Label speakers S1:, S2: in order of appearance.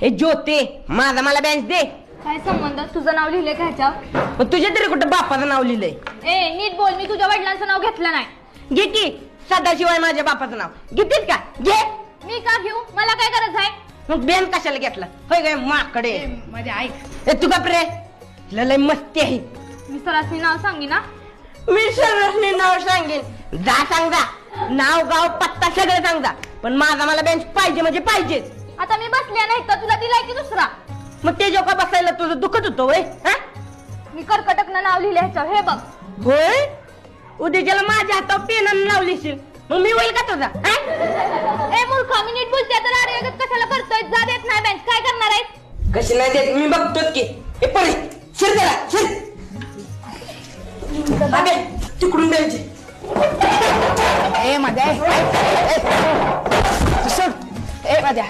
S1: हे ज्योते माझा मला बेंच दे.
S2: काय संबंध? तुझं नाव लिहिलंय का ह्याच्यावर?
S1: मग तुझ्या तरी कुठं बापाचं नाव लिहिलंय?
S2: ए नीट बोल, मी तुझ्या वडिलांचं नाव घेतलं नाही.
S1: घे की सदाशिवाय माझ्या बापाचं नाव घेतील का? घे.
S2: मी का घेऊ? मला काय गरज आहे?
S1: मग बेन कशाला घेतला होय गे माकडे?
S2: माझे ऐक,
S1: ए तू का प्रे लय मस्ती आहे.
S2: मी सरासनी नाव सांगी ना.
S1: मी सर्वस्नी नाव सांगेन. जा सांग जा, नाव गाव पत्ता सगळं सांग जा, पण माझा मला बेंच पाहिजे म्हणजे पाहिजेच.
S2: आता मी बसले नाही तर तुला दिलाय की दुसरा?
S1: मग ते जेव्हा बसायला तुझं दुखत होतं वय?
S2: मी कर्कटकनं नाव लिहिलं ह्याच्यावर, हे बघ.
S1: होय, उद्याच्याला माझ्या हातावर पेनानं लावलीशील मग मी होईल का तुझा?
S2: ए मूर्खा, मी नीट बोलते तर अरे कशाला करतोय? जा देत नाही बेंच, काय करणार आहेस?
S1: कशी नाही देत मी बघतोच की. हे पळे शिर जरा शिर. अबे तिकडून द्यायचे.
S3: ए माझ्या ए माझ्या